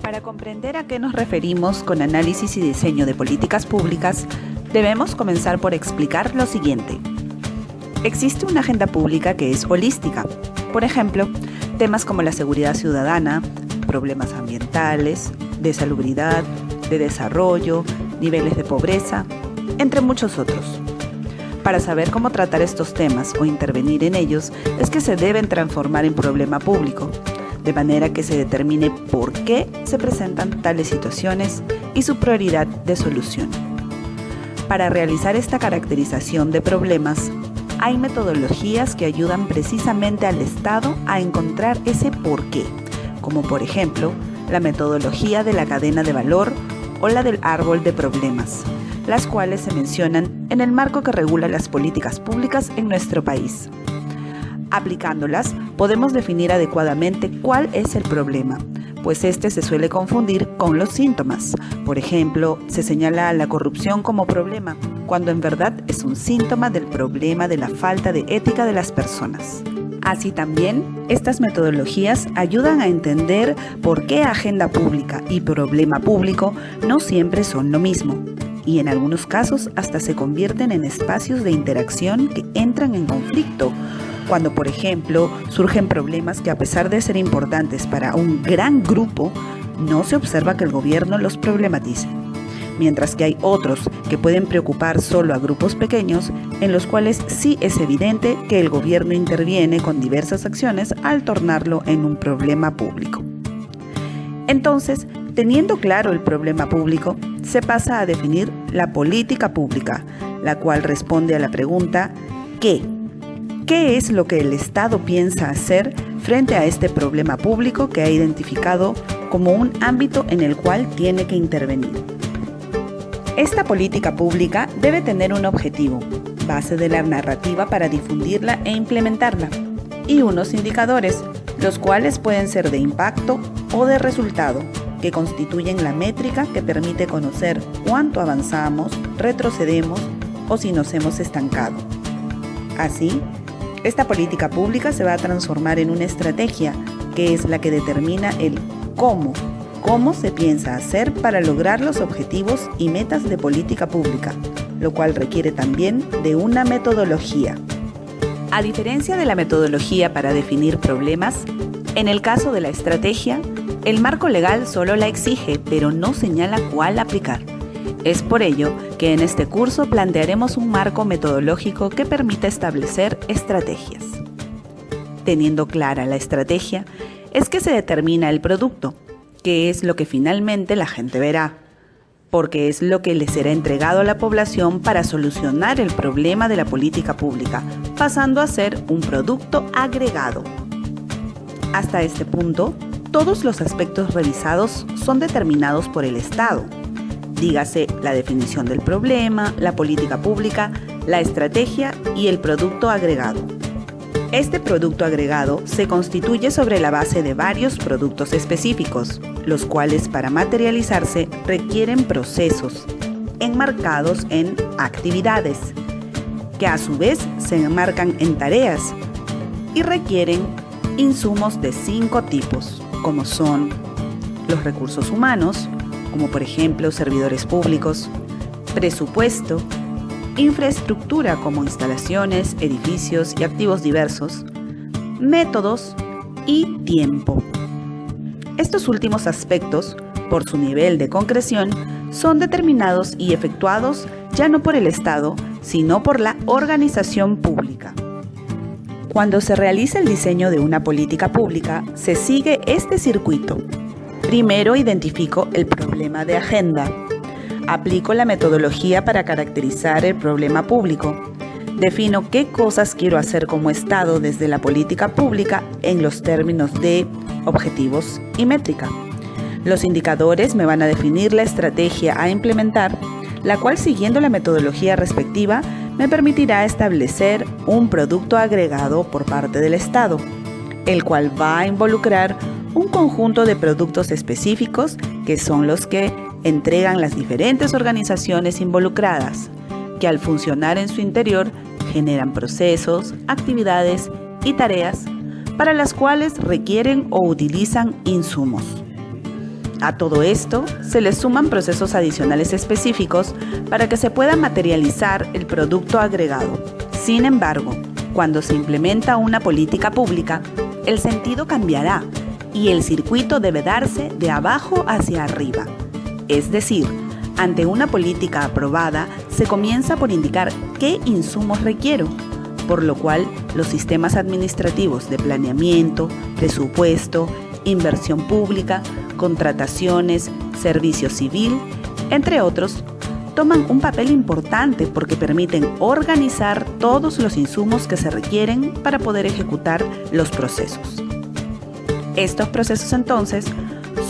Para comprender a qué nos referimos con análisis y diseño de políticas públicas, debemos comenzar por explicar lo siguiente. Existe una agenda pública que es holística. Por ejemplo, temas como la seguridad ciudadana, problemas ambientales, de salubridad, de desarrollo, niveles de pobreza, entre muchos otros. Para saber cómo tratar estos temas o intervenir en ellos es que se deben transformar en problema público, de manera que se determine por qué se presentan tales situaciones y su prioridad de solución. Para realizar esta caracterización de problemas, hay metodologías que ayudan precisamente al Estado a encontrar ese porqué, como por ejemplo la metodología de la cadena de valor o la del árbol de problemas, las cuales se mencionan en el marco que regula las políticas públicas en nuestro país. Aplicándolas, podemos definir adecuadamente cuál es el problema, pues este se suele confundir con los síntomas. Por ejemplo, se señala a la corrupción como problema, cuando en verdad es un síntoma del problema de la falta de ética de las personas. Así también, estas metodologías ayudan a entender por qué agenda pública y problema público no siempre son lo mismo, y en algunos casos hasta se convierten en espacios de interacción que entran en conflicto, cuando, por ejemplo, surgen problemas que a pesar de ser importantes para un gran grupo, no se observa que el gobierno los problematice. Mientras que hay otros que pueden preocupar solo a grupos pequeños, en los cuales sí es evidente que el gobierno interviene con diversas acciones al tornarlo en un problema público. Entonces, teniendo claro el problema público, se pasa a definir la política pública, la cual responde a la pregunta ¿qué? ¿Qué es lo que el Estado piensa hacer frente a este problema público que ha identificado como un ámbito en el cual tiene que intervenir? Esta política pública debe tener un objetivo, base de la narrativa para difundirla e implementarla, y unos indicadores, los cuales pueden ser de impacto o de resultado, que constituyen la métrica que permite conocer cuánto avanzamos, retrocedemos o si nos hemos estancado. Así, esta política pública se va a transformar en una estrategia que es la que determina el cómo se piensa hacer para lograr los objetivos y metas de política pública, lo cual requiere también de una metodología. A diferencia de la metodología para definir problemas, en el caso de la estrategia, el marco legal solo la exige, pero no señala cuál aplicar. Es por ello que en este curso plantearemos un marco metodológico que permita establecer estrategias. Teniendo clara la estrategia, es que se determina el producto, que es lo que finalmente la gente verá, porque es lo que le será entregado a la población para solucionar el problema de la política pública, pasando a ser un producto agregado. Hasta este punto, todos los aspectos revisados son determinados por el Estado. Dígase la definición del problema, la política pública, la estrategia y el producto agregado. Este producto agregado se constituye sobre la base de varios productos específicos, los cuales para materializarse requieren procesos enmarcados en actividades, que a su vez se enmarcan en tareas y requieren insumos de 5 tipos, como son los recursos humanos, como por ejemplo servidores públicos, presupuesto, infraestructura como instalaciones, edificios y activos diversos, métodos y tiempo. Estos últimos aspectos, por su nivel de concreción, son determinados y efectuados ya no por el Estado, sino por la organización pública. Cuando se realiza el diseño de una política pública, se sigue este circuito. Primero identifico el problema de agenda. Aplico la metodología para caracterizar el problema público. Defino qué cosas quiero hacer como Estado desde la política pública en los términos de objetivos y métrica. Los indicadores me van a definir la estrategia a implementar, la cual siguiendo la metodología respectiva me permitirá establecer un producto agregado por parte del Estado, el cual va a involucrar un conjunto de productos específicos que son los que entregan las diferentes organizaciones involucradas, que al funcionar en su interior generan procesos, actividades y tareas para las cuales requieren o utilizan insumos. A todo esto se le suman procesos adicionales específicos para que se pueda materializar el producto agregado. Sin embargo, cuando se implementa una política pública, el sentido cambiará y el circuito debe darse de abajo hacia arriba. Es decir, ante una política aprobada, se comienza por indicar qué insumos requiero, por lo cual los sistemas administrativos de planeamiento, presupuesto, inversión pública, contrataciones, servicio civil, entre otros, toman un papel importante porque permiten organizar todos los insumos que se requieren para poder ejecutar los procesos. Estos procesos entonces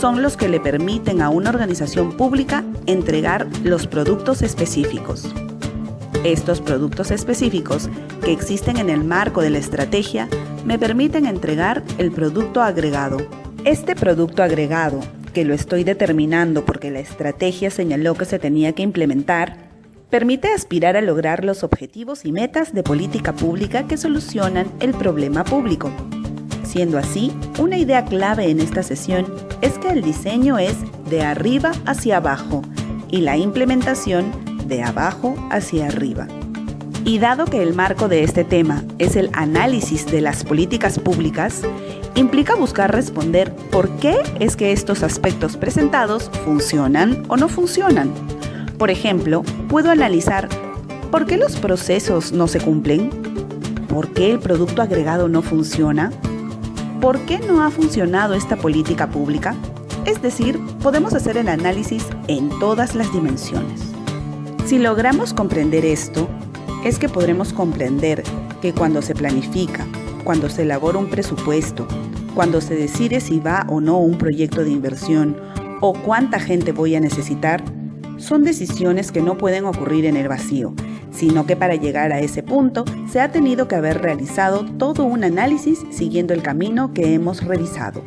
son los que le permiten a una organización pública entregar los productos específicos. Estos productos específicos que existen en el marco de la estrategia me permiten entregar el producto agregado. Este producto agregado, que lo estoy determinando porque la estrategia señaló que se tenía que implementar, permite aspirar a lograr los objetivos y metas de política pública que solucionan el problema público. Siendo así, una idea clave en esta sesión es que el diseño es de arriba hacia abajo y la implementación de abajo hacia arriba. Y dado que el marco de este tema es el análisis de las políticas públicas, implica buscar responder por qué es que estos aspectos presentados funcionan o no funcionan. Por ejemplo, puedo analizar ¿por qué los procesos no se cumplen? ¿Por qué el producto agregado no funciona? ¿Por qué no ha funcionado esta política pública? Es decir, podemos hacer el análisis en todas las dimensiones. Si logramos comprender esto, es que podremos comprender que cuando se planifica, cuando se elabora un presupuesto, cuando se decide si va o no un proyecto de inversión o cuánta gente voy a necesitar, son decisiones que no pueden ocurrir en el vacío, sino que para llegar a ese punto se ha tenido que haber realizado todo un análisis siguiendo el camino que hemos revisado.